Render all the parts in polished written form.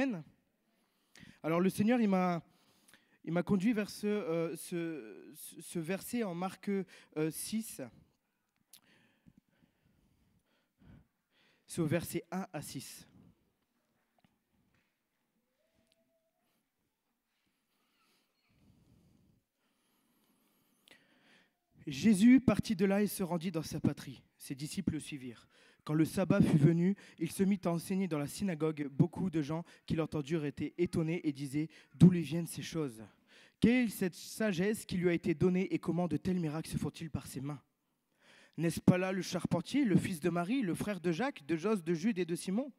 Amen. Alors le Seigneur, il m'a conduit vers ce verset en Marc 6. C'est au verset 1 à 6. Jésus partit de là et se rendit dans sa patrie. Ses disciples le suivirent. Quand le sabbat fut venu, il se mit à enseigner dans la synagogue. Beaucoup de gens qui l'entendirent étaient étonnés et disaient « D'où lui viennent ces choses ? Quelle est cette sagesse qui lui a été donnée et comment de tels miracles se font-ils par ses mains ? N'est-ce pas là le charpentier, le fils de Marie, le frère de Jacques, de Jos, de Jude et de Simon ?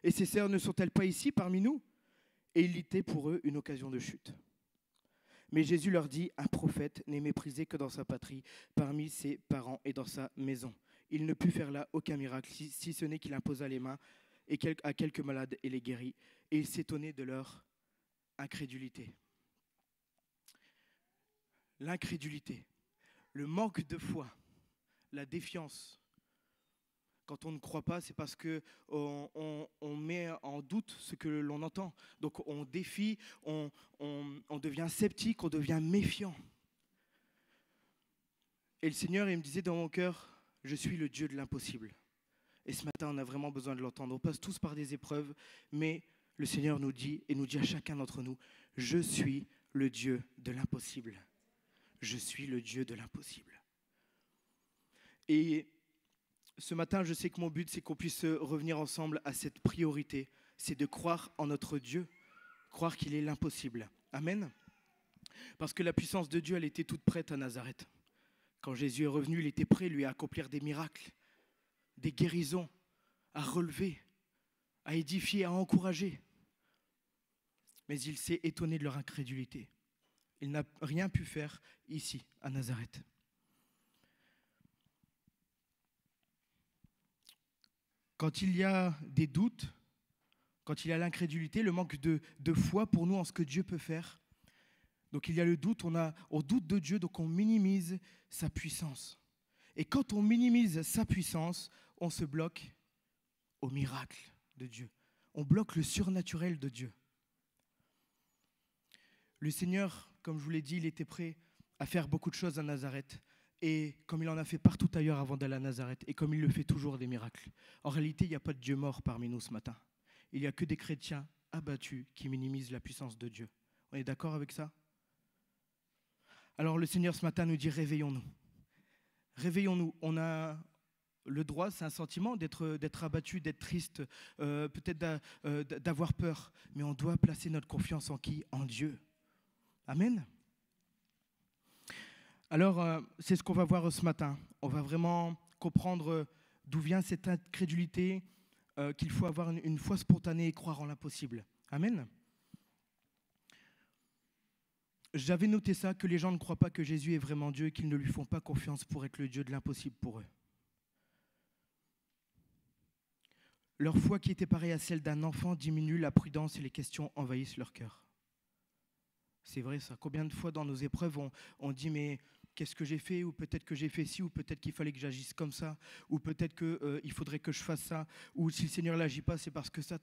Et ses sœurs ne sont-elles pas ici parmi nous ?» Et il était pour eux une occasion de chute. Mais Jésus leur dit, un prophète n'est méprisé que dans sa patrie, parmi ses parents et dans sa maison. Il ne put faire là aucun miracle, si ce n'est qu'il imposa les mains à quelques malades et les guérit. Et il s'étonnait de leur incrédulité. L'incrédulité, le manque de foi, la défiance. Quand on ne croit pas, c'est parce qu'on met en doute ce que l'on entend. Donc on défie, on devient sceptique, on devient méfiant. Et le Seigneur, il me disait dans mon cœur, je suis le Dieu de l'impossible. Et ce matin, on a vraiment besoin de l'entendre. On passe tous par des épreuves, mais le Seigneur nous dit, et nous dit à chacun d'entre nous, je suis le Dieu de l'impossible. Je suis le Dieu de l'impossible. Et ce matin, je sais que mon but, c'est qu'on puisse revenir ensemble à cette priorité. C'est de croire en notre Dieu, croire qu'il est l'impossible. Amen. Parce que la puissance de Dieu, elle était toute prête à Nazareth. Quand Jésus est revenu, il était prêt, lui, à accomplir des miracles, des guérisons, à relever, à édifier, à encourager. Mais il s'est étonné de leur incrédulité. Il n'a rien pu faire ici, à Nazareth. Quand il y a des doutes, quand il y a l'incrédulité, le manque de foi pour nous en ce que Dieu peut faire, donc il y a le doute, on doute de Dieu, donc on minimise sa puissance. Et quand on minimise sa puissance, on se bloque au miracle de Dieu. On bloque le surnaturel de Dieu. Le Seigneur, comme je vous l'ai dit, il était prêt à faire beaucoup de choses à Nazareth. Et comme il en a fait partout ailleurs avant d'aller à Nazareth, et comme il le fait toujours des miracles. En réalité, il n'y a pas de Dieu mort parmi nous ce matin. Il n'y a que des chrétiens abattus qui minimisent la puissance de Dieu. On est d'accord avec ça ? Alors le Seigneur ce matin nous dit réveillons-nous. Réveillons-nous. On a le droit, c'est un sentiment d'être abattu, d'être triste, peut-être d'avoir peur. Mais on doit placer notre confiance en qui ? En Dieu. Amen. Alors, c'est ce qu'on va voir ce matin. On va vraiment comprendre d'où vient cette incrédulité, qu'il faut avoir une foi spontanée et croire en l'impossible. Amen. J'avais noté ça, que les gens ne croient pas que Jésus est vraiment Dieu et qu'ils ne lui font pas confiance pour être le Dieu de l'impossible pour eux. Leur foi qui était pareille à celle d'un enfant diminue, la prudence et les questions envahissent leur cœur. C'est vrai ça. Combien de fois dans nos épreuves on dit mais qu'est-ce que j'ai fait ? Ou peut-être que j'ai fait ci, ou peut-être qu'il fallait que j'agisse comme ça, ou peut-être qu'il faudrait que je fasse ça, ou si le Seigneur n'agit pas, c'est parce que ça.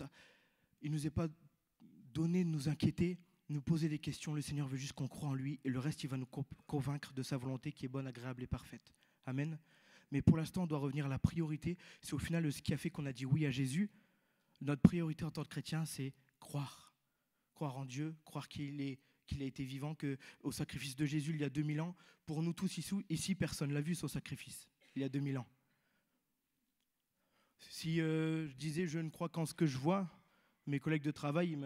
Il ne nous est pas donné de nous inquiéter, nous poser des questions. Le Seigneur veut juste qu'on croie en lui, et le reste, il va nous convaincre de sa volonté qui est bonne, agréable et parfaite. Amen. Mais pour l'instant, on doit revenir à la priorité. C'est au final ce qui a fait qu'on a dit oui à Jésus. Notre priorité en tant que chrétien, c'est croire. Croire en Dieu, croire qu'il a été vivant, qu'au sacrifice de Jésus il y a 2000 ans, pour nous tous ici personne ne l'a vu son sacrifice, il y a 2000 ans. Si je disais je ne crois qu'en ce que je vois, mes collègues de travail,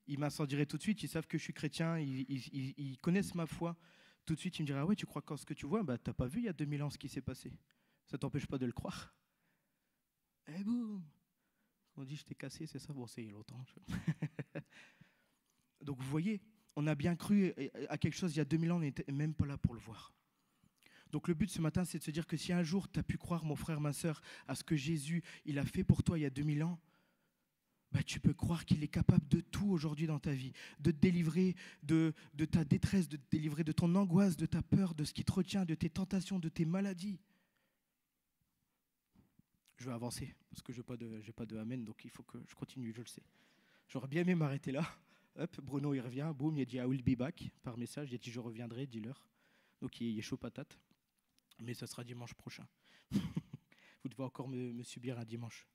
ils m'incendieraient tout de suite, ils savent que je suis chrétien, ils connaissent ma foi. Tout de suite, ils me diraient ah ouais, tu crois qu'en ce que tu vois, t'as pas vu il y a 2000 ans ce qui s'est passé. Ça t'empêche pas de le croire. Et boum, on dit je t'ai cassé, c'est ça, bon c'est il y a longtemps. Donc vous voyez, on a bien cru à quelque chose il y a 2000 ans, on n'était même pas là pour le voir. Donc le but ce matin, c'est de se dire que si un jour tu as pu croire, mon frère, ma sœur, à ce que Jésus il a fait pour toi il y a 2000 ans, tu peux croire qu'il est capable de tout aujourd'hui dans ta vie, de te délivrer de ta détresse, de te délivrer de ton angoisse, de ta peur, de ce qui te retient, de tes tentations, de tes maladies. Je vais avancer, parce que je n'ai pas de amen, donc il faut que je continue, je le sais. J'aurais bien aimé m'arrêter là. Hop, Bruno, il revient, boum, il a dit « I will be back » par message, il a dit « Je reviendrai, dis-leur ». Donc il est chaud patate, mais ça sera dimanche prochain. Vous devez encore me subir un dimanche.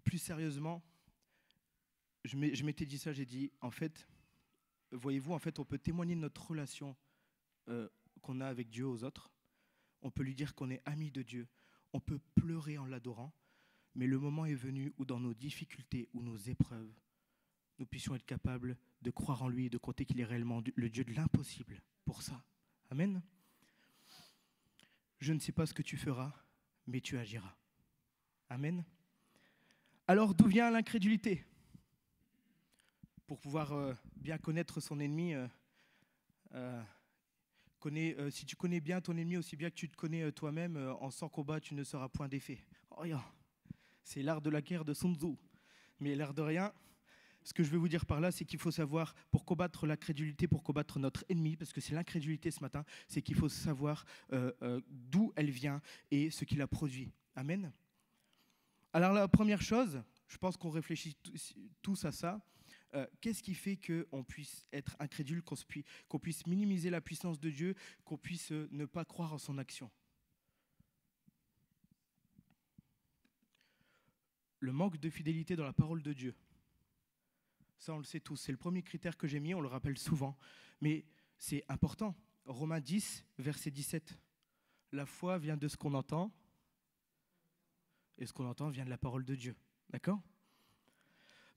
Plus sérieusement, je m'étais dit ça, j'ai dit, en fait, voyez-vous, en fait, on peut témoigner de notre relation qu'on a avec Dieu aux autres. On peut lui dire qu'on est amis de Dieu. On peut pleurer en l'adorant. Mais le moment est venu où dans nos difficultés, ou nos épreuves, nous puissions être capables de croire en lui et de compter qu'il est réellement le Dieu de l'impossible pour ça. Amen. Je ne sais pas ce que tu feras, mais tu agiras. Amen. Alors, d'où vient l'incrédulité ? Pour pouvoir bien connaître son ennemi, si tu connais bien ton ennemi aussi bien que tu te connais toi-même, en sans combat, tu ne seras point défait. Oh, yeah. C'est l'art de la guerre de Sun Tzu. Mais l'air de rien, ce que je veux vous dire par là, c'est qu'il faut savoir, pour combattre l'incrédulité, pour combattre notre ennemi, parce que c'est l'incrédulité ce matin, c'est qu'il faut savoir d'où elle vient et ce qui la produit. Amen. Alors la première chose, je pense qu'on réfléchit tous à ça. Qu'est-ce qui fait qu'on puisse être incrédule, qu'on puisse minimiser la puissance de Dieu, qu'on puisse ne pas croire en son action ? Le manque de fidélité dans la parole de Dieu. Ça, on le sait tous. C'est le premier critère que j'ai mis, on le rappelle souvent. Mais c'est important. Romains 10, verset 17. La foi vient de ce qu'on entend, et ce qu'on entend vient de la parole de Dieu. D'accord ?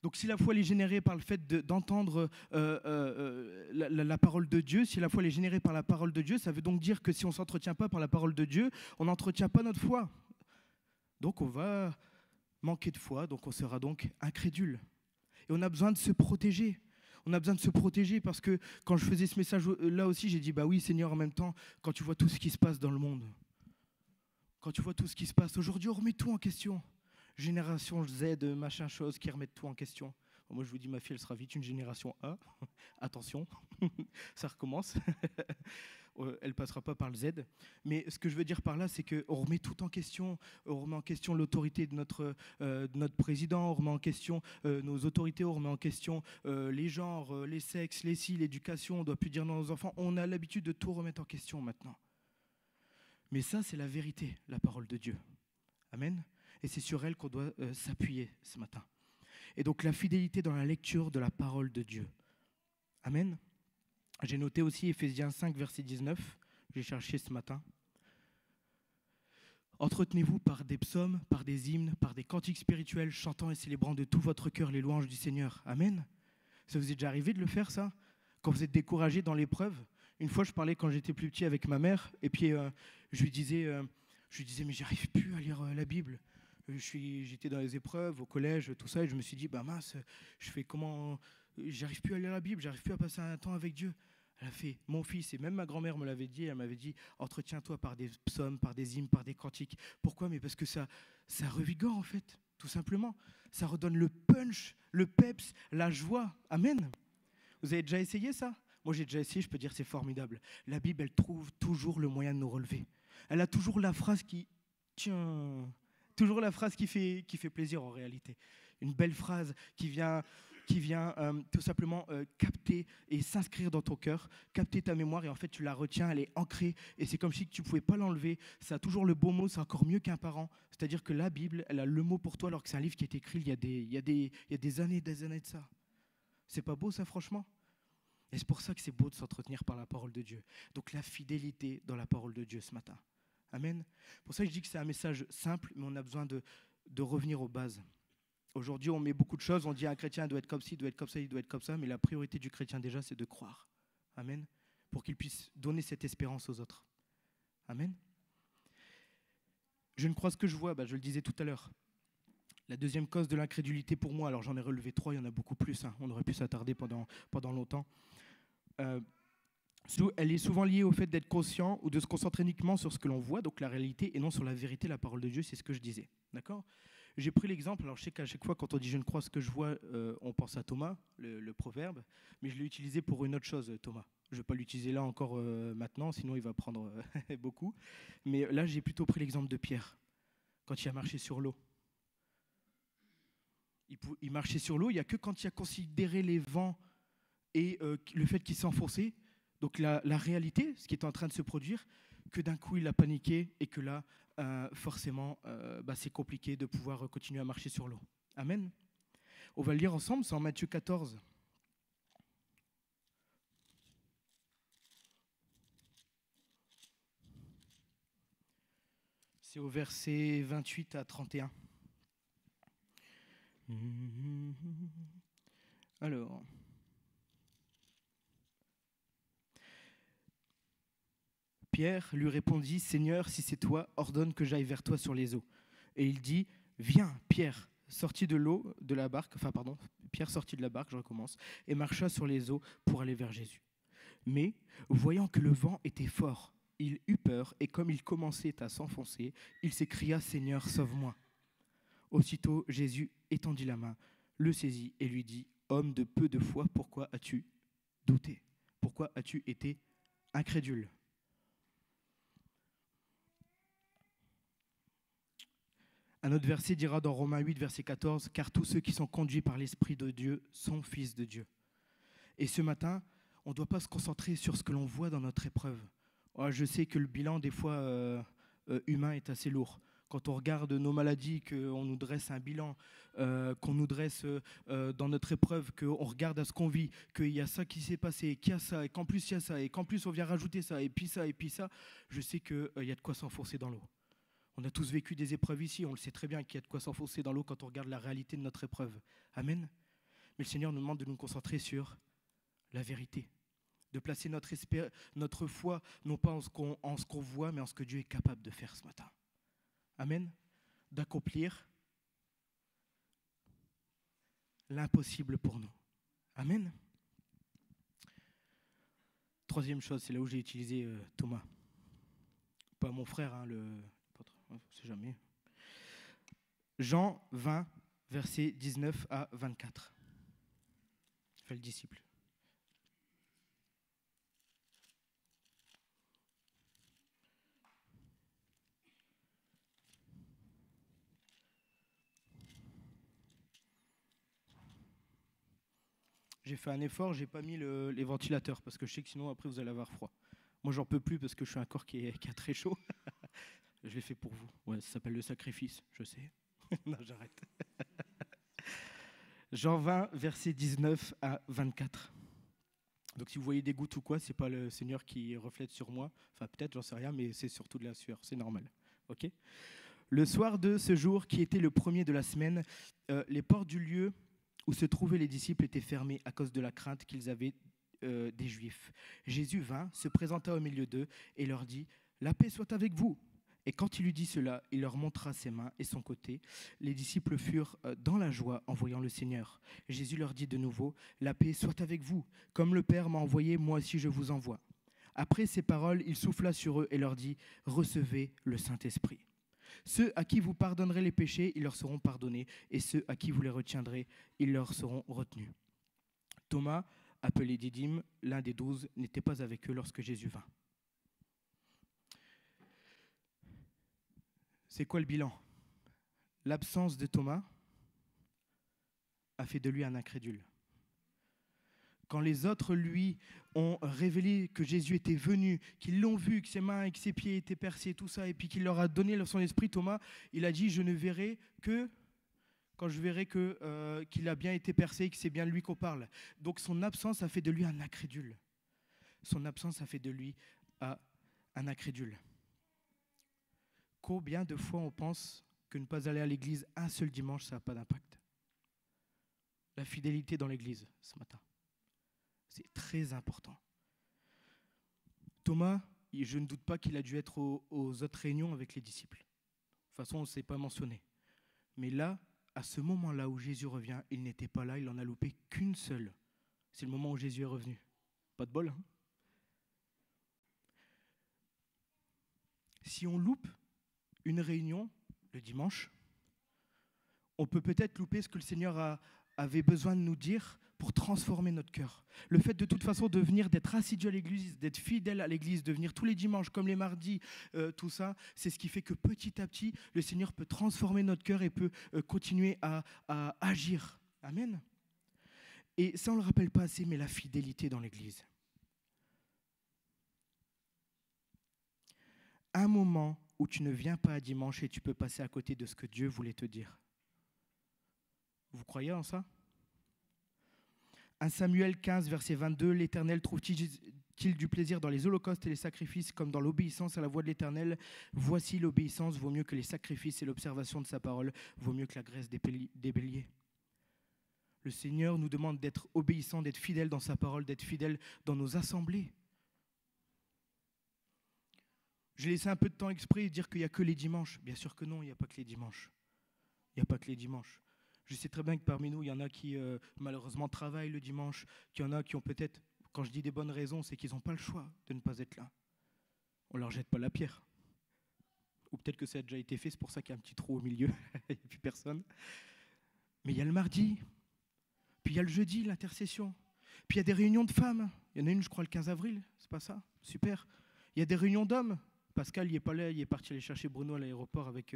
Donc si la foi elle est générée par le fait d'entendre la parole de Dieu, si la foi elle est générée par la parole de Dieu, ça veut donc dire que si on ne s'entretient pas par la parole de Dieu, on n'entretient pas notre foi. Donc on va manquer de foi, donc on sera donc incrédule. Et on a besoin de se protéger. On a besoin de se protéger parce que quand je faisais ce message-là aussi, j'ai dit, bah oui Seigneur, en même temps, quand tu vois tout ce qui se passe dans le monde, quand tu vois tout ce qui se passe, aujourd'hui on remet tout en question. Génération Z, machin chose, qui remettent tout en question. Bon, moi je vous dis, ma fille, elle sera vite une génération A. Attention, ça recommence. Elle ne passera pas par le Z. Mais ce que je veux dire par là, c'est qu'on remet tout en question. On remet en question l'autorité de notre président, on remet en question nos autorités, on remet en question les genres, les sexes, les si, l'éducation. On ne doit plus dire non aux enfants. On a l'habitude de tout remettre en question maintenant. Mais ça, c'est la vérité, la parole de Dieu. Amen. Et c'est sur elle qu'on doit s'appuyer ce matin. Et donc la fidélité dans la lecture de la parole de Dieu. Amen. J'ai noté aussi Éphésiens 5, verset 19. J'ai cherché ce matin. Entretenez-vous par des psaumes, par des hymnes, par des cantiques spirituels, chantant et célébrant de tout votre cœur les louanges du Seigneur. Amen. Ça vous est déjà arrivé de le faire, ça ? Quand vous êtes découragé dans l'épreuve ? Une fois, je parlais quand j'étais plus petit avec ma mère, et puis je lui disais, mais j'arrive plus à lire la Bible. J'étais dans les épreuves, au collège, tout ça, et je me suis dit, bah mince, je fais comment ? J'arrive plus à lire la Bible, j'arrive plus à passer un temps avec Dieu. Elle a fait, mon fils, et même ma grand-mère me l'avait dit, elle m'avait dit, entretiens-toi par des psaumes, par des hymnes, par des cantiques. Pourquoi ? Mais parce que ça revigore en fait, tout simplement. Ça redonne le punch, le peps, la joie. Amen. Vous avez déjà essayé ça ? Moi j'ai déjà essayé, je peux dire c'est formidable. La Bible, elle trouve toujours le moyen de nous relever. Elle a toujours la phrase qui, tiens, toujours la phrase qui fait plaisir en réalité. Une belle phrase qui vient tout simplement capter et s'inscrire dans ton cœur, capter ta mémoire et en fait tu la retiens, elle est ancrée et c'est comme si tu ne pouvais pas l'enlever. Ça a toujours le beau mot, c'est encore mieux qu'un parent. C'est-à-dire que la Bible, elle a le mot pour toi alors que c'est un livre qui a été écrit il y a des années de ça. C'est pas beau ça franchement ? Et c'est pour ça que c'est beau de s'entretenir par la parole de Dieu. Donc la fidélité dans la parole de Dieu ce matin. Amen. Pour ça que je dis que c'est un message simple, mais on a besoin de revenir aux bases. Aujourd'hui, on met beaucoup de choses, on dit un chrétien doit être comme ci, il doit être comme ça, il doit être comme ça, mais la priorité du chrétien déjà, c'est de croire. Amen. Pour qu'il puisse donner cette espérance aux autres. Amen. Je ne crois ce que je vois, je le disais tout à l'heure. La deuxième cause de l'incrédulité pour moi, alors j'en ai relevé 3, il y en a beaucoup plus, on aurait pu s'attarder pendant longtemps. Elle est souvent liée au fait d'être conscient ou de se concentrer uniquement sur ce que l'on voit, donc la réalité, et non sur la vérité, la parole de Dieu, c'est ce que je disais. D'accord ? J'ai pris l'exemple, alors je sais qu'à chaque fois quand on dit « je ne crois ce que je vois », on pense à Thomas, le proverbe, mais je l'ai utilisé pour une autre chose, Thomas. Je ne vais pas l'utiliser là encore maintenant, sinon il va prendre beaucoup. Mais là, j'ai plutôt pris l'exemple de Pierre, quand il a marché sur l'eau. il marchait sur l'eau. Il n'y a que quand il a considéré les vents et le fait qu'il s'enfonçait, donc la réalité, ce qui est en train de se produire, que d'un coup il a paniqué et que là, forcément, c'est compliqué de pouvoir continuer à marcher sur l'eau. Amen. On va le lire ensemble, c'est en Matthieu 14. C'est au verset 28 à 31. Alors, Pierre lui répondit, « Seigneur, si c'est toi, ordonne que j'aille vers toi sur les eaux. » Et il dit, « Viens, Pierre, sorti de l'eau, de la barque, Pierre sortit de la barque, je recommence, et marcha sur les eaux pour aller vers Jésus. Mais, voyant que le vent était fort, il eut peur, et comme il commençait à s'enfoncer, il s'écria, « Seigneur, sauve-moi. » Aussitôt, Jésus étendit la main, le saisit et lui dit, « Homme de peu de foi, pourquoi as-tu douté? Pourquoi as-tu été incrédule ?» Un autre verset dira dans Romains 8, verset 14, « Car tous ceux qui sont conduits par l'Esprit de Dieu sont fils de Dieu. » Et ce matin, on ne doit pas se concentrer sur ce que l'on voit dans notre épreuve. Je sais que le bilan, des fois, humain est assez lourd. Quand on regarde nos maladies, qu'on nous dresse un bilan, qu'on nous dresse dans notre épreuve, qu'on regarde à ce qu'on vit, qu'il y a ça qui s'est passé, qu'il y a ça, et qu'en plus il y a ça, et qu'en plus on vient rajouter ça, et puis ça, je sais qu'il y a de quoi s'enfoncer dans l'eau. On a tous vécu des épreuves ici, on le sait très bien qu'il y a de quoi s'enfoncer dans l'eau quand on regarde la réalité de notre épreuve. Amen. Mais le Seigneur nous demande de nous concentrer sur la vérité, de placer notre foi, non pas en ce qu'on voit, mais en ce que Dieu est capable de faire ce matin. Amen. D'accomplir l'impossible pour nous. Amen. Troisième chose, c'est là où j'ai utilisé Thomas. Pas mon frère, le apôtre, on ne sait jamais. Jean 20, versets 19 à 24. Fait le disciple. J'ai fait un effort, j'ai pas mis les ventilateurs parce que je sais que sinon après vous allez avoir froid. Moi j'en peux plus parce que je suis un corps qui a très chaud. Je l'ai fait pour vous. Ouais, ça s'appelle le sacrifice, je sais. Non, j'arrête. Jean 20, versets 19 à 24. Donc si vous voyez des gouttes ou quoi, c'est pas le Seigneur qui reflète sur moi. Enfin peut-être, j'en sais rien, mais c'est surtout de la sueur, c'est normal. Ok ? Le soir de ce jour, qui était le premier de la semaine, les portes du lieu où se trouvaient les disciples étaient fermés à cause de la crainte qu'ils avaient des Juifs. Jésus vint, se présenta au milieu d'eux et leur dit « La paix soit avec vous !» Et quand il eut dit cela, il leur montra ses mains et son côté. Les disciples furent dans la joie en voyant le Seigneur. Jésus leur dit de nouveau « La paix soit avec vous. Comme le Père m'a envoyé, moi aussi je vous envoie. » Après ces paroles, il souffla sur eux et leur dit « Recevez le Saint-Esprit. » Ceux à qui vous pardonnerez les péchés, ils leur seront pardonnés, et ceux à qui vous les retiendrez, ils leur seront retenus. Thomas, appelé Didyme, l'un des 12, n'était pas avec eux lorsque Jésus vint. C'est quoi le bilan? L'absence de Thomas a fait de lui un incrédule. Quand les autres, lui, ont révélé que Jésus était venu, qu'ils l'ont vu, que ses mains et que ses pieds étaient percés, tout ça, et puis qu'il leur a donné son esprit, Thomas, il a dit « Je ne verrai que quand je verrai qu'il a bien été percé et que c'est bien de lui qu'on parle. » Donc son absence a fait de lui un incrédule. Son absence a fait de lui un incrédule. Combien de fois on pense que ne pas aller à l'église un seul dimanche, ça n'a pas d'impact? La fidélité dans l'église ce matin. C'est très important. Thomas, je ne doute pas qu'il a dû être aux autres réunions avec les disciples. De toute façon, on ne s'est pas mentionné. Mais là, à ce moment-là où Jésus revient, il n'était pas là, il n'en a loupé qu'une seule. C'est le moment où Jésus est revenu. Pas de bol, hein? Si on loupe une réunion le dimanche, on peut peut-être louper ce que le Seigneur avait besoin de nous dire pour transformer notre cœur. Le fait de toute façon de venir, d'être assidu à l'église, d'être fidèle à l'église, de venir tous les dimanches comme les mardis, tout ça, c'est ce qui fait que petit à petit, le Seigneur peut transformer notre cœur et peut continuer à agir. Amen. Et ça, on ne le rappelle pas assez, mais la fidélité dans l'église. Un moment où tu ne viens pas à dimanche et tu peux passer à côté de ce que Dieu voulait te dire. Vous croyez en ça ? 1 Samuel 15, verset 22, « L'Éternel trouve-t-il du plaisir dans les holocaustes et les sacrifices comme dans l'obéissance à la voix de l'Éternel ? Voici l'obéissance vaut mieux que les sacrifices et l'observation de sa parole vaut mieux que la graisse des béliers. » Le Seigneur nous demande d'être obéissants, d'être fidèles dans sa parole, d'être fidèles dans nos assemblées. J'ai laissé un peu de temps exprès et dire qu'il n'y a que les dimanches. Bien sûr que non, il n'y a pas que les dimanches. Il n'y a pas que les dimanches. Je sais très bien que parmi nous, il y en a qui malheureusement travaillent le dimanche, qu'il y en a qui ont peut-être, quand je dis des bonnes raisons, c'est qu'ils n'ont pas le choix de ne pas être là. On ne leur jette pas la pierre. Ou peut-être que ça a déjà été fait, c'est pour ça qu'il y a un petit trou au milieu, il n'y a plus personne. Mais il y a le mardi, puis il y a le jeudi, l'intercession. Puis il y a des réunions de femmes. Il y en a une, je crois, le 15 avril, c'est pas ça ? Super. Il y a des réunions d'hommes. Pascal, il n'est pas là, il est parti aller chercher Bruno à l'aéroport avec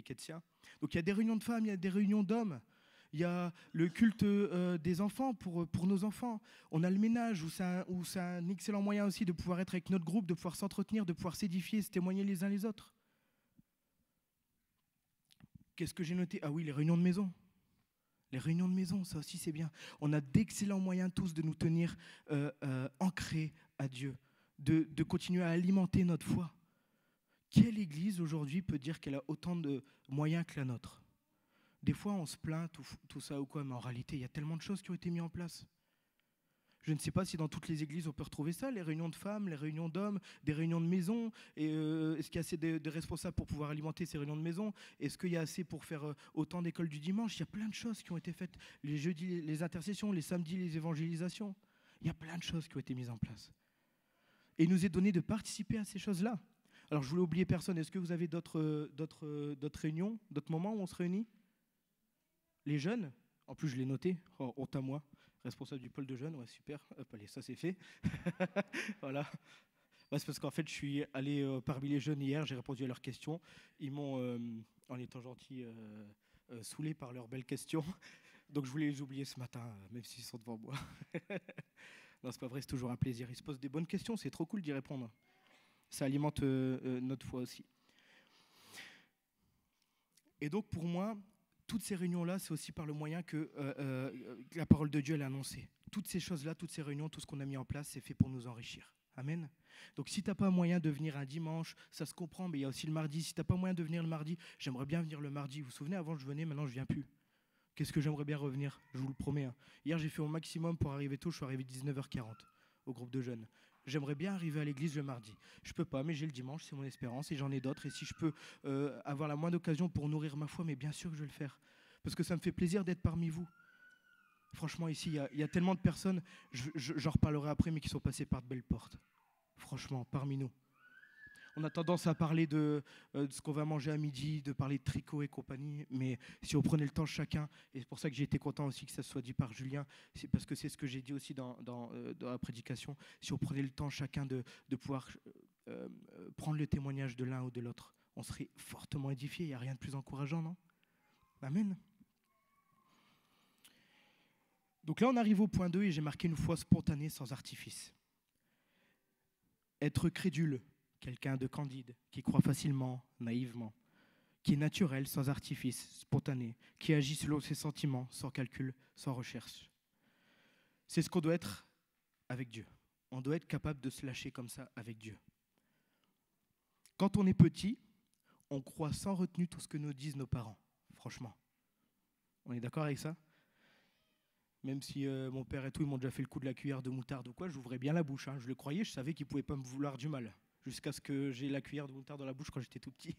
Ketsia. Donc il y a des réunions de femmes, il y a des réunions d'hommes. Il y a le culte des enfants pour nos enfants. On a le ménage où c'est un excellent moyen aussi de pouvoir être avec notre groupe, de pouvoir s'entretenir, de pouvoir s'édifier, se témoigner les uns les autres. Qu'est-ce que j'ai noté ? Ah oui, les réunions de maison. Les réunions de maison, ça aussi c'est bien. On a d'excellents moyens tous de nous tenir ancrés à Dieu. De continuer à alimenter notre foi. Quelle église aujourd'hui peut dire qu'elle a autant de moyens que la nôtre ? Des fois, on se plaint, tout ça ou quoi, mais en réalité, il y a tellement de choses qui ont été mises en place. Je ne sais pas si dans toutes les églises, on peut retrouver ça, les réunions de femmes, les réunions d'hommes, des réunions de maison. Et est-ce qu'il y a assez de responsables pour pouvoir alimenter ces réunions de maison ? Est-ce qu'il y a assez pour faire autant d'écoles du dimanche ? Il y a plein de choses qui ont été faites. Les jeudis, les intercessions, les samedis, les évangélisations. Il y a plein de choses qui ont été mises en place. Et il nous est donné de participer à ces choses-là. Alors, je voulais oublier personne. Est-ce que vous avez d'autres réunions, d'autres moments où on se réunit ? Les jeunes ? En plus, je l'ai noté. Oh, honte à moi. Responsable du pôle de jeunes. Ouais, super. Hop, allez, ça, c'est fait. Voilà. Bah, c'est parce qu'en fait, je suis allé parmi les jeunes hier. J'ai répondu à leurs questions. Ils m'ont, en étant gentils, saoulé par leurs belles questions. Donc, je voulais les oublier ce matin, même s'ils sont devant moi. Non, c'est pas vrai, c'est toujours un plaisir. Ils se posent des bonnes questions, c'est trop cool d'y répondre. Ça alimente notre foi aussi. Et donc, pour moi, toutes ces réunions-là, c'est aussi par le moyen que la parole de Dieu elle est annoncée. Toutes ces choses-là, toutes ces réunions, tout ce qu'on a mis en place, c'est fait pour nous enrichir. Amen. Donc, si tu n'as pas moyen de venir un dimanche, ça se comprend, mais il y a aussi le mardi. Si tu n'as pas moyen de venir le mardi, j'aimerais bien venir le mardi. Vous vous souvenez, avant, je venais, maintenant, je ne viens plus. Qu'est-ce que j'aimerais bien revenir ? Je vous le promets. Hier, j'ai fait au maximum pour arriver tôt. Je suis arrivé 19h40 au groupe de jeunes. J'aimerais bien arriver à l'église le mardi. Je ne peux pas, mais j'ai le dimanche, c'est mon espérance et j'en ai d'autres. Et si je peux avoir la moindre occasion pour nourrir ma foi, mais bien sûr que je vais le faire. Parce que ça me fait plaisir d'être parmi vous. Franchement, ici, il y a tellement de personnes, j'en reparlerai après, mais qui sont passées par de belles portes. Franchement, parmi nous. On a tendance à parler de ce qu'on va manger à midi, de parler de tricot et compagnie, mais si on prenait le temps chacun, et c'est pour ça que j'ai été content aussi que ça soit dit par Julien, c'est parce que c'est ce que j'ai dit aussi dans la prédication, si on prenait le temps chacun de pouvoir prendre le témoignage de l'un ou de l'autre, on serait fortement édifié. Il n'y a rien de plus encourageant, non ? Amen. Donc là, on arrive au point 2 et j'ai marqué une foi spontanée sans artifice. Être crédule. Quelqu'un de candide, qui croit facilement, naïvement, qui est naturel, sans artifice, spontané, qui agit selon ses sentiments, sans calcul, sans recherche. C'est ce qu'on doit être avec Dieu. On doit être capable de se lâcher comme ça avec Dieu. Quand on est petit, on croit sans retenue tout ce que nous disent nos parents, franchement. On est d'accord avec ça ? Même si mon père et tout, ils m'ont déjà fait le coup de la cuillère de moutarde ou quoi, j'ouvrais bien la bouche. Hein. Je le croyais, je savais qu'ils ne pouvaient pas me vouloir du mal. Jusqu'à ce que j'ai la cuillère de moutarde dans la bouche quand j'étais tout petit.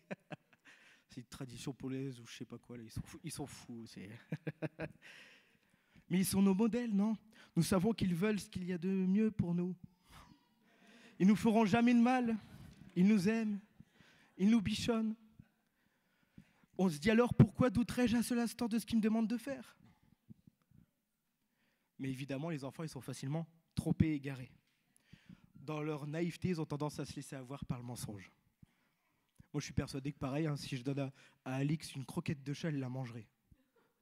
C'est une tradition polonaise ou je sais pas quoi. Là. Ils sont fous. Mais ils sont nos modèles, non ? Nous savons qu'ils veulent ce qu'il y a de mieux pour nous. Ils nous feront jamais de mal. Ils nous aiment. Ils nous bichonnent. On se dit alors, pourquoi douterais-je à seul instant de ce qu'ils me demandent de faire ? Mais évidemment, les enfants, ils sont facilement trompés et égarés. Dans leur naïveté, ils ont tendance à se laisser avoir par le mensonge. Moi, je suis persuadé que pareil, hein, si je donne à Alix une croquette de chat, elle la mangerait.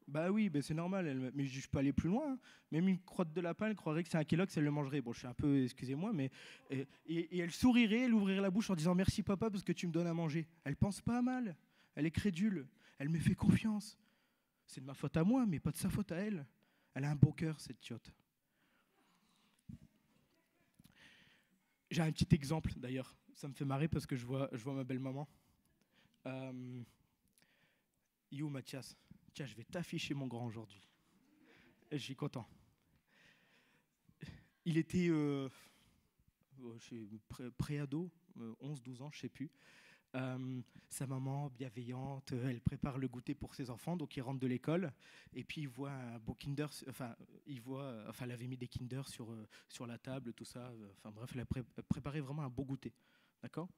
Bah oui, bah c'est normal, mais je peux aller plus loin. Hein. Même une crotte de lapin, elle croirait que c'est un Kellogg's, elle le mangerait. Bon, je suis un peu, excusez-moi, mais... Et elle sourirait, elle ouvrirait la bouche en disant « Merci papa parce que tu me donnes à manger ». Elle pense pas mal, elle est crédule, elle me fait confiance. C'est de ma faute à moi, mais pas de sa faute à elle. Elle a un beau cœur, cette tiote. J'ai un petit exemple, d'ailleurs. Ça me fait marrer parce que je vois ma belle-maman. Yo, Mathias, tiens, je vais t'afficher mon grand aujourd'hui. Je suis content. Il était pré-ado, 11-12 ans, je ne sais plus. Sa maman, bienveillante, elle prépare le goûter pour ses enfants, donc il rentre de l'école, et puis il voit un beau Kinder, elle avait mis des Kinder sur la table, tout ça, bref, elle a préparé vraiment un beau goûter, d'accord ?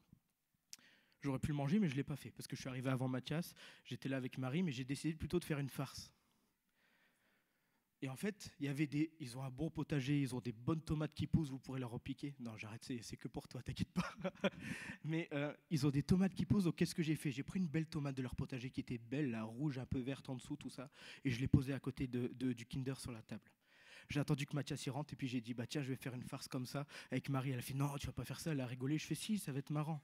J'aurais pu le manger, mais je ne l'ai pas fait, parce que je suis arrivé avant Mathias, j'étais là avec Marie, mais j'ai décidé plutôt de faire une farce. Et en fait, ils ont un bon potager, ils ont des bonnes tomates qui poussent, vous pourrez leur en piquer. Non, j'arrête, c'est que pour toi, t'inquiète pas. Mais ils ont des tomates qui poussent, donc qu'est-ce que j'ai fait ? J'ai pris une belle tomate de leur potager qui était belle, là, rouge, un peu verte en dessous, tout ça, et je l'ai posée à côté du Kinder sur la table. J'ai attendu que Mathias y rentre, et puis j'ai dit, bah tiens, je vais faire une farce comme ça. Avec Marie, elle a fait, non, tu vas pas faire ça, elle a rigolé. Je fais, si, ça va être marrant.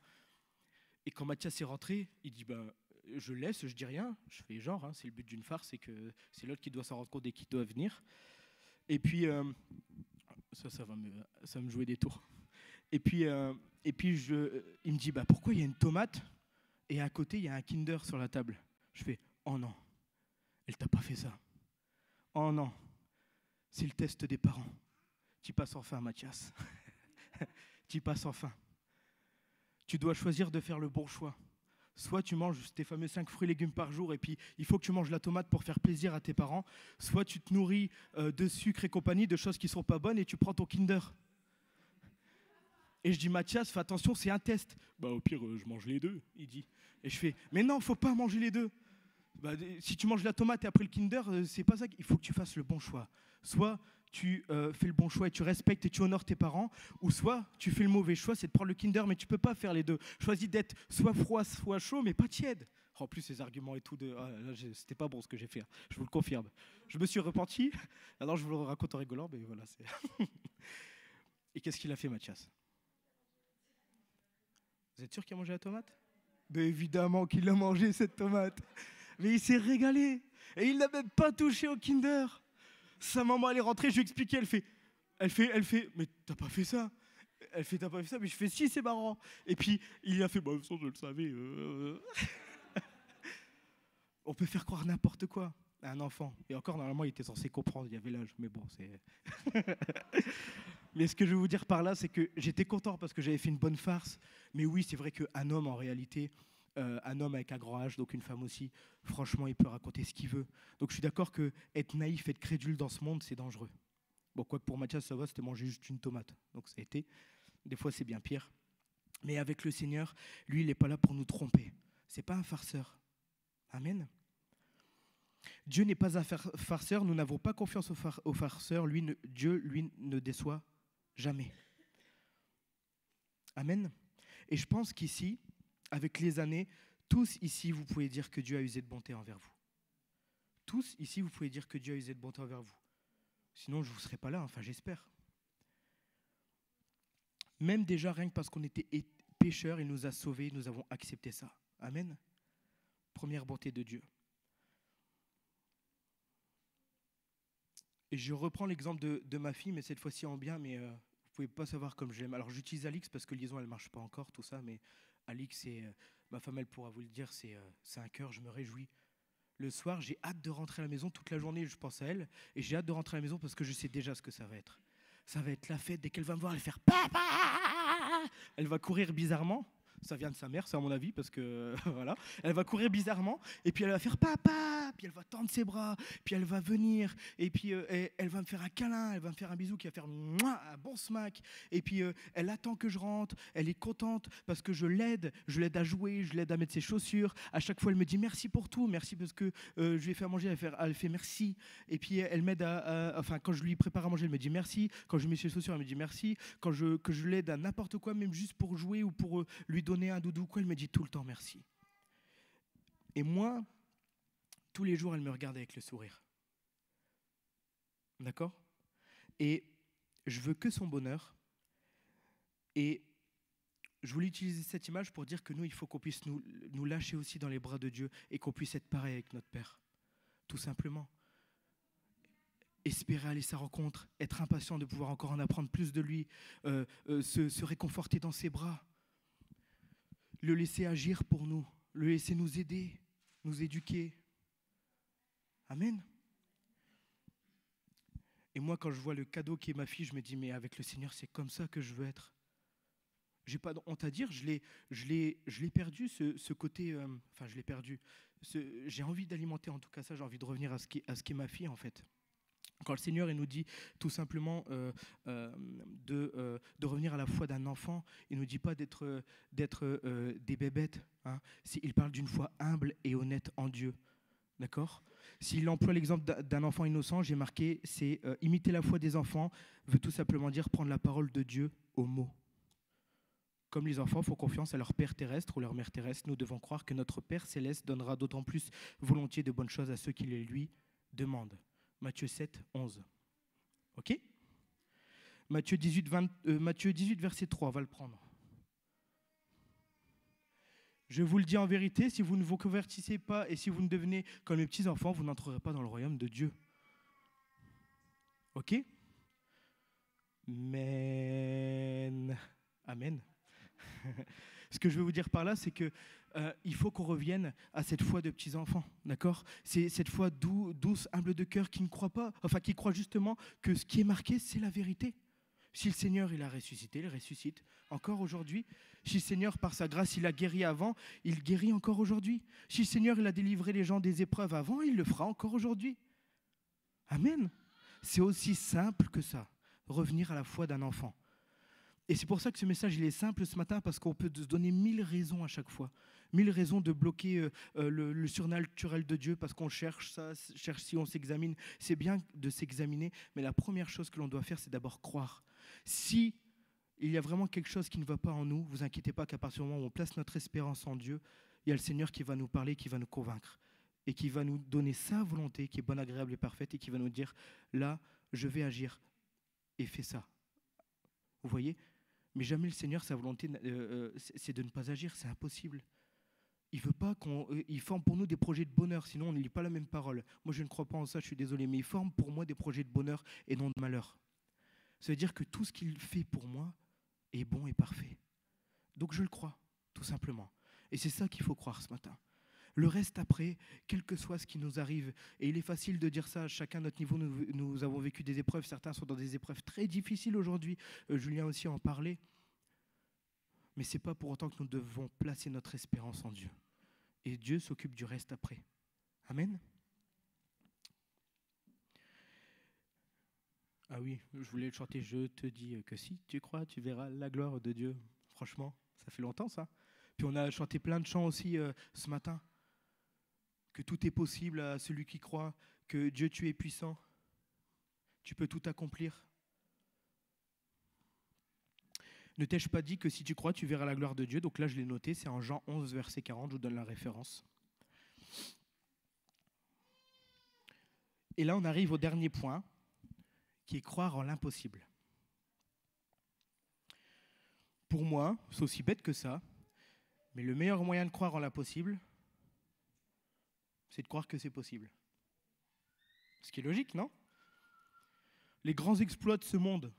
Et quand Mathias est rentré, il dit, bah... Je laisse, je dis rien, je fais genre, hein, c'est le but d'une farce, c'est que c'est l'autre qui doit s'en rendre compte et qui doit venir. Et puis, ça va me jouer des tours. Et puis il me dit, bah, pourquoi il y a une tomate et à côté il y a un Kinder sur la table ? Je fais, oh non, elle t'a pas fait ça. Oh non, c'est le test des parents. Tu passes enfin, Mathias. Tu passes enfin. Tu dois choisir de faire le bon choix. Soit tu manges tes fameux 5 fruits et légumes par jour et puis il faut que tu manges la tomate pour faire plaisir à tes parents. Soit tu te nourris de sucre et compagnie, de choses qui ne sont pas bonnes et tu prends ton Kinder. Et je dis, Mathias, fais attention, c'est un test. Bah, au pire, je mange les deux, il dit. Et je fais, mais non, il ne faut pas manger les deux. Bah, si tu manges la tomate et après le Kinder, c'est pas ça. Il faut que tu fasses le bon choix. Soit tu fais le bon choix et tu respectes et tu honores tes parents, ou soit tu fais le mauvais choix, c'est de prendre le Kinder, mais tu ne peux pas faire les deux. Choisis d'être soit froid, soit chaud, mais pas tiède. En plus, ces arguments et tout, c'était pas bon ce que j'ai fait, je vous le confirme. Je me suis repenti, alors je vous le raconte en rigolant, mais voilà. Et qu'est-ce qu'il a fait, Mathias ? Vous êtes sûr qu'il a mangé la tomate ? Ben évidemment qu'il a mangé cette tomate. Mais il s'est régalé. Et il n'a même pas touché au Kinder. Sa maman, elle est rentrée, je lui ai expliqué, elle fait, mais t'as pas fait ça. Elle fait, t'as pas fait ça, mais je fais, si, c'est marrant. Et puis, il a fait, bah, de toute façon, je le savais. On peut faire croire n'importe quoi à un enfant. Et encore, normalement, il était censé comprendre, il y avait l'âge, mais bon, c'est... Mais ce que je veux vous dire par là, c'est que j'étais content parce que j'avais fait une bonne farce. Mais oui, c'est vrai qu'un homme, en réalité... un homme avec un grand H, donc une femme aussi, franchement, il peut raconter ce qu'il veut. Donc je suis d'accord que être naïf, être crédule dans ce monde, c'est dangereux. Bon, quoique pour Mathias, ça va, c'était manger juste une tomate. Donc ça a été. Des fois, c'est bien pire. Mais avec le Seigneur, lui, il n'est pas là pour nous tromper. Ce n'est pas un farceur. Amen. Dieu n'est pas un farceur. Nous n'avons pas confiance au farceur. Dieu, lui, ne déçoit jamais. Amen. Et je pense qu'ici, avec les années, tous ici, vous pouvez dire que Dieu a usé de bonté envers vous. Tous ici, vous pouvez dire que Dieu a usé de bonté envers vous. Sinon, je ne vous serais pas là, enfin j'espère. Même déjà, rien que parce qu'on était pécheurs, il nous a sauvés, nous avons accepté ça. Amen. Première bonté de Dieu. Et je reprends l'exemple de ma fille, mais cette fois-ci en bien, mais vous ne pouvez pas savoir comme je l'aime. Alors j'utilise Alix parce que liaison, elle ne marche pas encore, tout ça, mais Alix, ma femme, elle pourra vous le dire, c'est un cœur, je me réjouis. Le soir, j'ai hâte de rentrer à la maison. Toute la journée, je pense à elle. Et j'ai hâte de rentrer à la maison parce que je sais déjà ce que ça va être. Ça va être la fête. Dès qu'elle va me voir, elle va faire « Papa !» Elle va courir bizarrement. Ça vient de sa mère, c'est à mon avis, parce que voilà. Elle va courir bizarrement, et puis elle va faire papa, puis elle va tendre ses bras, puis elle va venir, et puis elle va me faire un câlin, elle va me faire un bisou qui va faire mouah, un bon smack, et puis elle attend que je rentre, elle est contente parce que je l'aide à jouer, je l'aide à mettre ses chaussures. À chaque fois, elle me dit merci pour tout, merci parce que je lui ai fait à manger, elle fait merci, et puis elle m'aide enfin quand je lui prépare à manger, elle me dit merci, quand je mets ses chaussures, elle me dit merci, que je l'aide à n'importe quoi, même juste pour jouer ou pour lui donner un doudou, quoi, elle me dit tout le temps merci. Et moi, tous les jours, elle me regarde avec le sourire. D'accord ? Et je veux que son bonheur. Et je voulais utiliser cette image pour dire que nous, il faut qu'on puisse nous lâcher aussi dans les bras de Dieu et qu'on puisse être pareil avec notre Père. Tout simplement. Espérer aller à sa rencontre, être impatient de pouvoir encore en apprendre plus de lui, se réconforter dans ses bras, le laisser agir pour nous, le laisser nous aider, nous éduquer. Amen. Et moi, quand je vois le cadeau qui est ma fille, je me dis, mais avec le Seigneur, c'est comme ça que je veux être. J'ai pas honte à dire, je l'ai perdu, ce côté, enfin je l'ai perdu. J'ai envie d'alimenter en tout cas ça, j'ai envie de revenir à ce qu'est ma fille en fait. Quand le Seigneur il nous dit tout simplement de revenir à la foi d'un enfant, il ne nous dit pas d'être des bébêtes. Hein. Il parle d'une foi humble et honnête en Dieu. D'accord ? S'il emploie l'exemple d'un enfant innocent, j'ai marqué, c'est imiter la foi des enfants, veut tout simplement dire prendre la parole de Dieu au mot. Comme les enfants font confiance à leur père terrestre ou leur mère terrestre, nous devons croire que notre Père céleste donnera d'autant plus volontiers de bonnes choses à ceux qui les lui demandent. Matthieu 7, 11. Ok ? Matthieu 18, verset 3, on va le prendre. Je vous le dis en vérité, si vous ne vous convertissez pas et si vous ne devenez comme les petits-enfants, vous n'entrerez pas dans le royaume de Dieu. Ok ? Amen. Amen. Ce que je veux vous dire par là, c'est que il faut qu'on revienne à cette foi de petits-enfants, d'accord ? C'est cette foi douce, humble de cœur, qui ne croit pas, enfin qui croit justement que ce qui est marqué, c'est la vérité. Si le Seigneur, il a ressuscité, il ressuscite encore aujourd'hui. Si le Seigneur, par sa grâce, il a guéri avant, il guérit encore aujourd'hui. Si le Seigneur, il a délivré les gens des épreuves avant, il le fera encore aujourd'hui. Amen. C'est aussi simple que ça, revenir à la foi d'un enfant. Et c'est pour ça que ce message, il est simple ce matin, parce qu'on peut se donner 1000 raisons à chaque fois. 1000 raisons de bloquer le surnaturel de Dieu, parce qu'on cherche ça, cherche si on s'examine. C'est bien de s'examiner, mais la première chose que l'on doit faire, c'est d'abord croire. Si il y a vraiment quelque chose qui ne va pas en nous, vous inquiétez pas qu'à partir du moment où on place notre espérance en Dieu, il y a le Seigneur qui va nous parler, qui va nous convaincre, et qui va nous donner sa volonté, qui est bonne, agréable et parfaite, et qui va nous dire, là, je vais agir, et fais ça. Vous voyez ? Mais jamais le Seigneur, sa volonté, c'est de ne pas agir, c'est impossible. Il veut pas il forme pour nous des projets de bonheur, sinon on ne lit pas la même parole. Moi, je ne crois pas en ça, je suis désolé, mais il forme pour moi des projets de bonheur et non de malheur. Ça veut dire que tout ce qu'il fait pour moi est bon et parfait. Donc je le crois, tout simplement. Et c'est ça qu'il faut croire ce matin. Le reste après, quel que soit ce qui nous arrive, et il est facile de dire ça, chacun à notre niveau, nous avons vécu des épreuves, certains sont dans des épreuves très difficiles aujourd'hui, Julien aussi en parlait, mais ce n'est pas pour autant que nous devons placer notre espérance en Dieu. Et Dieu s'occupe du reste après. Amen. Ah oui, je voulais le chanter, je te dis que si tu crois, tu verras la gloire de Dieu. Franchement, ça fait longtemps ça. Puis on a chanté plein de chants aussi ce matin. Que tout est possible à celui qui croit, que Dieu, tu es puissant, tu peux tout accomplir. Ne t'ai-je pas dit que si tu crois, tu verras la gloire de Dieu ? Donc là, je l'ai noté, c'est en Jean 11, verset 40, je vous donne la référence. Et là, on arrive au dernier point, qui est croire en l'impossible. Pour moi, c'est aussi bête que ça, mais le meilleur moyen de croire en l'impossible, c'est de croire que c'est possible. Ce qui est logique, non ? Les grands exploits de ce monde,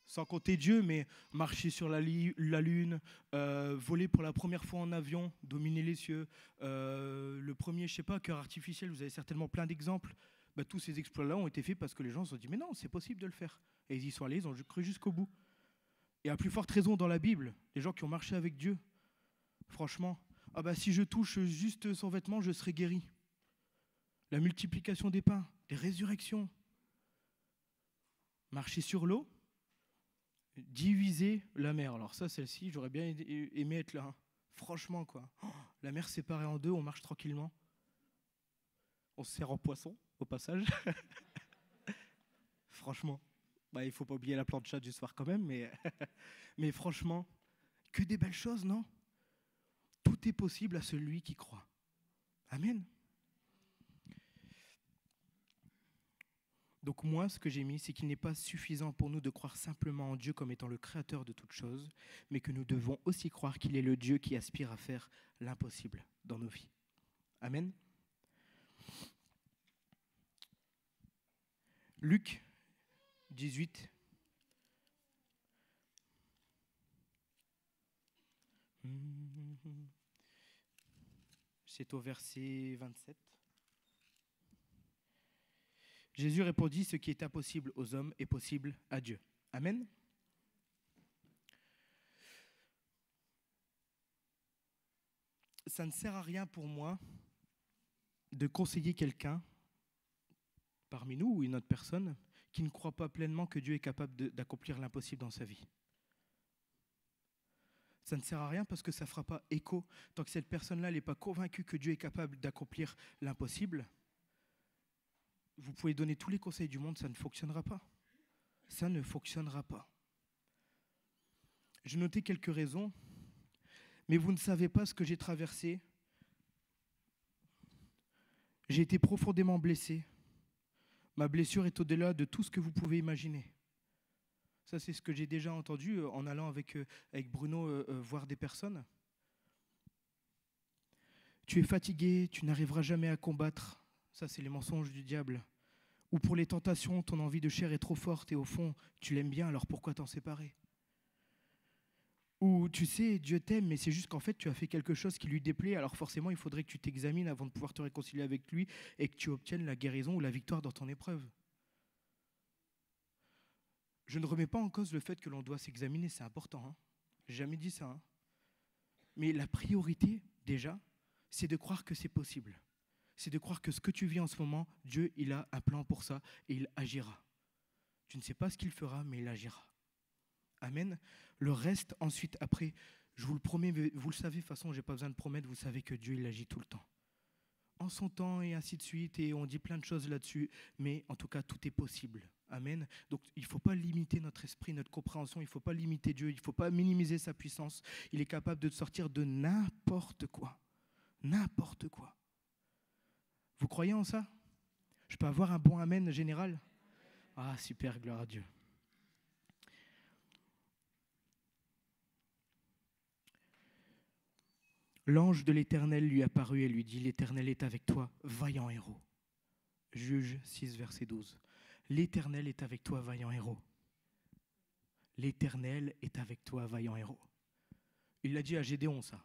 sans compter Dieu, mais marcher sur la lune, voler pour la première fois en avion, dominer les cieux, le premier, je sais pas, cœur artificiel, vous avez certainement plein d'exemples. Bah, tous ces exploits-là ont été faits parce que les gens se sont dit, mais non, c'est possible de le faire. Et ils y sont allés, ils ont cru jusqu'au bout. Et à plus forte raison dans la Bible, les gens qui ont marché avec Dieu, Franchement, ah bah si je touche juste son vêtement, je serai guéri. La multiplication des pains, des résurrections. Marcher sur l'eau, diviser la mer. Alors ça, celle-ci, j'aurais bien aimé être là. Hein. Franchement, quoi. Oh, la mer séparée en deux, on marche tranquillement. On se sert en poisson, au passage. Franchement. Bah, il ne faut pas oublier la plancha du soir quand même, mais franchement, que des belles choses, non? Tout est possible à celui qui croit. Amen. Donc moi, ce que j'ai mis, c'est qu'il n'est pas suffisant pour nous de croire simplement en Dieu comme étant le créateur de toutes choses, mais que nous devons aussi croire qu'il est le Dieu qui aspire à faire l'impossible dans nos vies. Amen. Luc 18. C'est au verset 27. Jésus répondit, ce qui est impossible aux hommes est possible à Dieu. Amen. Ça ne sert à rien pour moi de conseiller quelqu'un parmi nous ou une autre personne qui ne croit pas pleinement que Dieu est capable d'accomplir l'impossible dans sa vie. Ça ne sert à rien parce que ça ne fera pas écho. Tant que cette personne-là n'est pas convaincue que Dieu est capable d'accomplir l'impossible, vous pouvez donner tous les conseils du monde, ça ne fonctionnera pas. Ça ne fonctionnera pas. J'ai noté quelques raisons, mais vous ne savez pas ce que j'ai traversé. J'ai été profondément blessé. Ma blessure est au-delà de tout ce que vous pouvez imaginer. Ça, c'est ce que j'ai déjà entendu en allant avec Bruno voir des personnes. Tu es fatigué, tu n'arriveras jamais à combattre. Ça, c'est les mensonges du diable. Ou pour les tentations, ton envie de chair est trop forte et au fond, tu l'aimes bien, alors pourquoi t'en séparer? Ou tu sais, Dieu t'aime, mais c'est juste qu'en fait, tu as fait quelque chose qui lui déplaît, alors forcément, il faudrait que tu t'examines avant de pouvoir te réconcilier avec lui et que tu obtiennes la guérison ou la victoire dans ton épreuve. Je ne remets pas en cause le fait que l'on doit s'examiner, c'est important. Hein. J'ai jamais dit ça. Hein. Mais la priorité, déjà, c'est de croire que c'est possible. C'est de croire que ce que tu vis en ce moment, Dieu, il a un plan pour ça et il agira. Tu ne sais pas ce qu'il fera, mais il agira. Amen. Le reste, ensuite, après, je vous le promets, vous le savez, de toute façon, je n'ai pas besoin de promettre, vous savez que Dieu, il agit tout le temps. En son temps et ainsi de suite, et on dit plein de choses là-dessus, mais en tout cas, tout est possible. Amen. Donc, il ne faut pas limiter notre esprit, notre compréhension, il ne faut pas limiter Dieu, il ne faut pas minimiser sa puissance. Il est capable de sortir de n'importe quoi. N'importe quoi. Vous croyez en ça? Je peux avoir un bon amen général? Ah, super, gloire à Dieu. L'ange de l'Éternel lui apparut et lui dit, l'Éternel est avec toi, vaillant héros. Juge 6, verset 12. L'Éternel est avec toi, vaillant héros. L'Éternel est avec toi, vaillant héros. Il l'a dit à Gédéon, ça.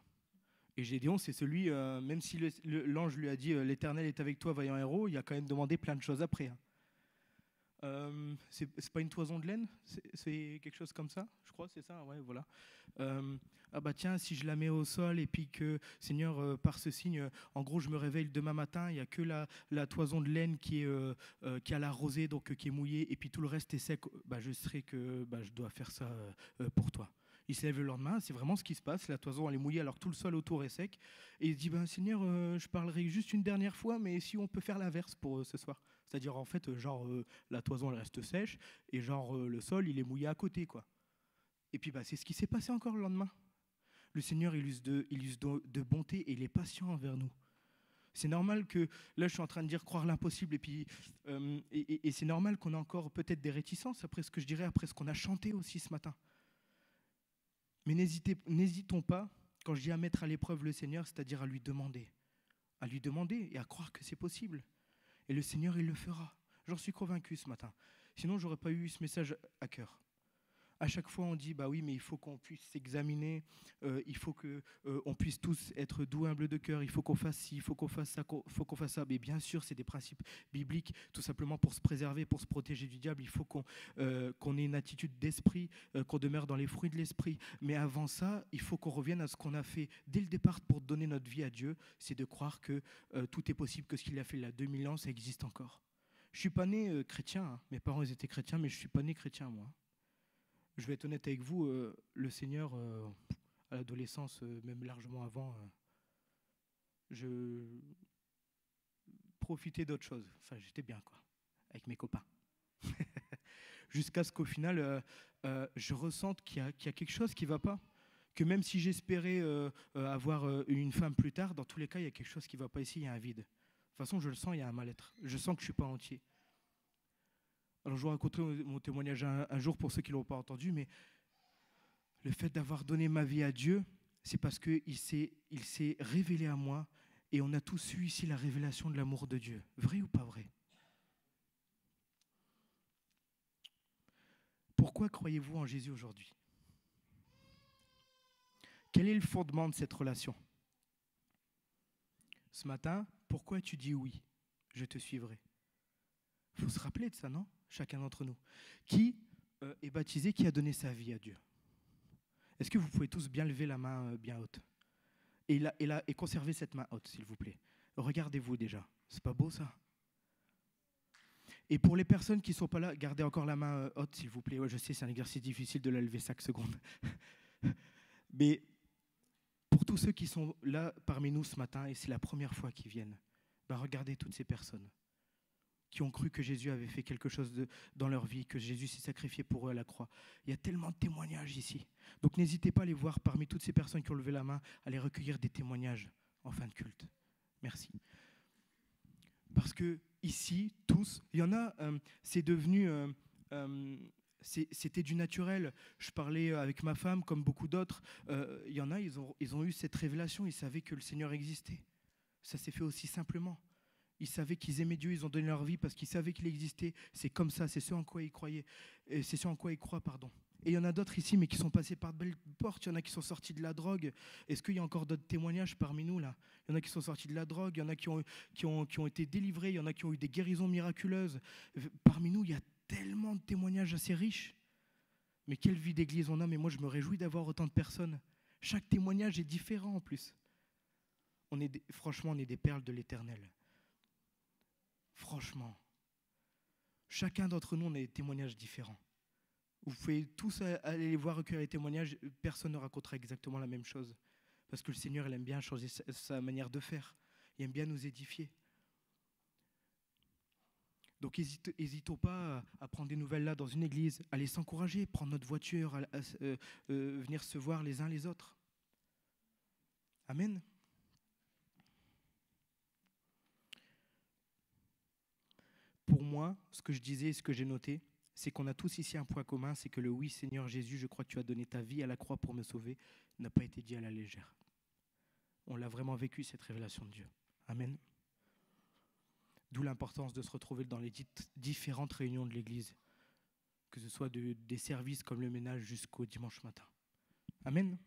Et Gédéon, c'est celui, même si l'ange lui a dit, l'Éternel est avec toi, vaillant héros, il a quand même demandé plein de choses après. Hein. C'est pas une toison de laine, c'est quelque chose comme ça, je crois, c'est ça, ouais, voilà. Ah bah tiens, si je la mets au sol et puis que, Seigneur, par ce signe, en gros, je me réveille demain matin, il n'y a que la toison de laine qui a la rosée, donc qui est mouillée, et puis tout le reste est sec, bah, je sais que je dois faire ça pour toi. Il se lève le lendemain, c'est vraiment ce qui se passe, la toison elle est mouillée alors que tout le sol autour est sec, et il se dit, Seigneur, je parlerai juste une dernière fois, mais si on peut faire l'inverse pour ce soir. C'est-à-dire, en fait, la toison, elle reste sèche, et le sol, il est mouillé à côté, quoi. Et puis, c'est ce qui s'est passé encore le lendemain. Le Seigneur, il use de bonté, et il est patient envers nous. C'est normal que, là, je suis en train de dire croire l'impossible, et puis, et c'est normal qu'on ait encore peut-être des réticences, après ce que je dirais, après ce qu'on a chanté aussi ce matin. Mais n'hésitons pas, quand je dis à mettre à l'épreuve le Seigneur, c'est-à-dire à lui demander et à croire que c'est possible. Et le Seigneur, il le fera. J'en suis convaincu ce matin. Sinon, je n'aurais pas eu ce message à cœur. À chaque fois, on dit, bah oui, mais il faut qu'on puisse s'examiner, il faut qu'on puisse tous être doux, humbles de cœur, il faut qu'on fasse ci, il faut qu'on fasse ça, faut qu'on fasse ça. Mais bien sûr, c'est des principes bibliques, tout simplement pour se préserver, pour se protéger du diable. Il faut qu'on ait une attitude d'esprit, qu'on demeure dans les fruits de l'esprit. Mais avant ça, il faut qu'on revienne à ce qu'on a fait dès le départ pour donner notre vie à Dieu, c'est de croire que tout est possible, que ce qu'il a fait il y a 2000 ans, ça existe encore. Je ne suis pas né chrétien, hein. Mes parents ils étaient chrétiens, mais je ne suis pas né chrétien, moi. Je vais être honnête avec vous, le Seigneur, à l'adolescence, même largement avant, je profitais d'autre chose. Enfin, j'étais bien, quoi, avec mes copains. Jusqu'à ce qu'au final, je ressente qu'il y a quelque chose qui ne va pas. Que même si j'espérais avoir une femme plus tard, dans tous les cas, il y a quelque chose qui ne va pas ici, il y a un vide. De toute façon, je le sens, il y a un mal-être. Je sens que je ne suis pas entier. Alors, je vous raconterai mon témoignage un jour pour ceux qui ne l'ont pas entendu, mais le fait d'avoir donné ma vie à Dieu, c'est parce qu'il s'est révélé à moi et on a tous eu ici la révélation de l'amour de Dieu. Vrai ou pas vrai? Pourquoi croyez-vous en Jésus aujourd'hui? Quel est le fondement de cette relation? Ce matin, pourquoi tu dis oui? Je te suivrai. Il faut se rappeler de ça, non? Chacun d'entre nous. Qui est baptisé, qui a donné sa vie à Dieu? Est-ce que vous pouvez tous bien lever la main bien haute et conserver cette main haute, s'il vous plaît? Regardez-vous déjà. C'est pas beau, ça? Et pour les personnes qui ne sont pas là, gardez encore la main haute, s'il vous plaît. Ouais, je sais, c'est un exercice difficile de la lever 5 secondes. Mais pour tous ceux qui sont là parmi nous ce matin, et c'est la première fois qu'ils viennent, ben regardez toutes ces personnes qui ont cru que Jésus avait fait quelque chose dans leur vie, que Jésus s'est sacrifié pour eux à la croix. Il y a tellement de témoignages ici. Donc n'hésitez pas à les voir parmi toutes ces personnes qui ont levé la main, à les recueillir des témoignages en fin de culte. Merci. Parce que ici, tous, il y en a, c'est devenu... c'était du naturel. Je parlais avec ma femme, comme beaucoup d'autres. Il y en a, ils ont eu cette révélation. Ils savaient que le Seigneur existait. Ça s'est fait aussi simplement. Ils savaient qu'ils aimaient Dieu, ils ont donné leur vie parce qu'ils savaient qu'il existait. C'est comme ça, c'est ce en quoi ils croyaient. C'est ce en quoi ils croient, pardon. Et il y en a d'autres ici, mais qui sont passés par de belles portes. Il y en a qui sont sortis de la drogue. Est-ce qu'il y a encore d'autres témoignages parmi nous, là? Il y en a qui sont sortis de la drogue, il y en a qui ont été délivrés, il y en a qui ont eu des guérisons miraculeuses. Parmi nous, il y a tellement de témoignages assez riches. Mais quelle vie d'église on a, mais moi je me réjouis d'avoir autant de personnes. Chaque témoignage est différent en plus. Franchement, on est des perles de l'Éternel. Franchement. Chacun d'entre nous, on a des témoignages différents. Vous pouvez tous aller les voir recueillir les témoignages, personne ne racontera exactement la même chose. Parce que le Seigneur, il aime bien changer sa manière de faire. Il aime bien nous édifier. Donc n'hésitons pas à prendre des nouvelles là dans une église, à aller s'encourager, prendre notre voiture, venir se voir les uns les autres. Amen. Pour moi, ce que je disais, ce que j'ai noté, c'est qu'on a tous ici un point commun, c'est que le oui, Seigneur Jésus, je crois que tu as donné ta vie à la croix pour me sauver, n'a pas été dit à la légère. On l'a vraiment vécu, cette révélation de Dieu. Amen. D'où l'importance de se retrouver dans les différentes réunions de l'Église, que ce soit des services comme le ménage jusqu'au dimanche matin. Amen.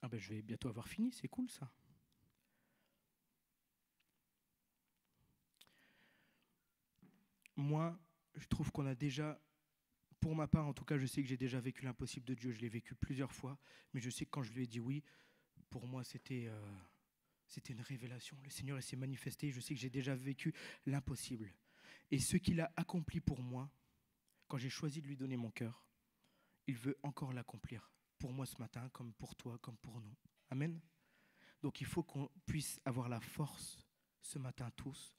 Ah ben, je vais bientôt avoir fini, c'est cool ça. Moi, je trouve qu'on a déjà, pour ma part en tout cas, je sais que j'ai déjà vécu l'impossible de Dieu, je l'ai vécu plusieurs fois, mais je sais que quand je lui ai dit oui, pour moi c'était une révélation. Le Seigneur s'est manifesté, je sais que j'ai déjà vécu l'impossible. Et ce qu'il a accompli pour moi, quand j'ai choisi de lui donner mon cœur, il veut encore l'accomplir. Pour moi ce matin, comme pour toi, comme pour nous. Amen. Donc il faut qu'on puisse avoir la force, ce matin tous,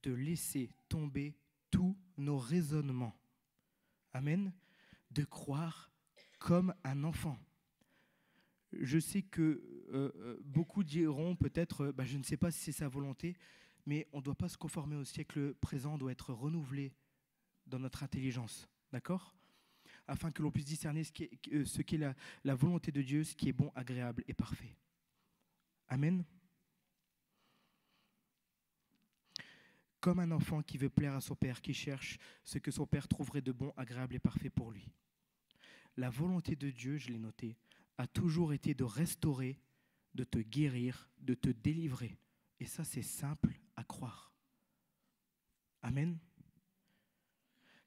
de laisser tomber tous nos raisonnements. Amen. De croire comme un enfant. Je sais que beaucoup diront peut-être, je ne sais pas si c'est sa volonté, mais on ne doit pas se conformer au siècle présent, on doit être renouvelé dans notre intelligence, d'accord? Afin que l'on puisse discerner ce qu'est la volonté de Dieu, ce qui est bon, agréable et parfait. Amen. comme un enfant qui veut plaire à son père, qui cherche ce que son père trouverait de bon, agréable et parfait pour lui. La volonté de Dieu, je l'ai noté, a toujours été de restaurer, de te guérir, de te délivrer. Et ça, c'est simple à croire. Amen.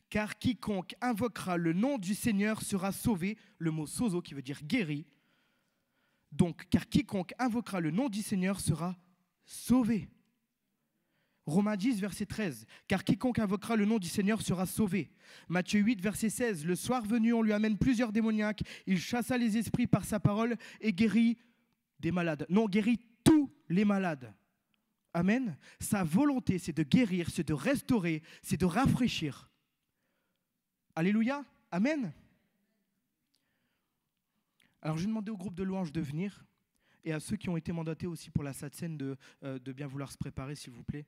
Car quiconque invoquera le nom du Seigneur sera sauvé. Le mot sozo qui veut dire guéri. Donc, car quiconque invoquera le nom du Seigneur sera sauvé. Romains 10, verset 13. Car quiconque invoquera le nom du Seigneur sera sauvé. Matthieu 8, verset 16. Le soir venu, on lui amène plusieurs démoniaques. Il chassa les esprits par sa parole et guérit des malades. Non, guérit tous les malades. Amen. Sa volonté, c'est de guérir, c'est de restaurer, c'est de rafraîchir. Alléluia. Amen. Alors, je vais demander au groupe de louanges de venir et à ceux qui ont été mandatés aussi pour la Sainte Seine de bien vouloir se préparer, s'il vous plaît.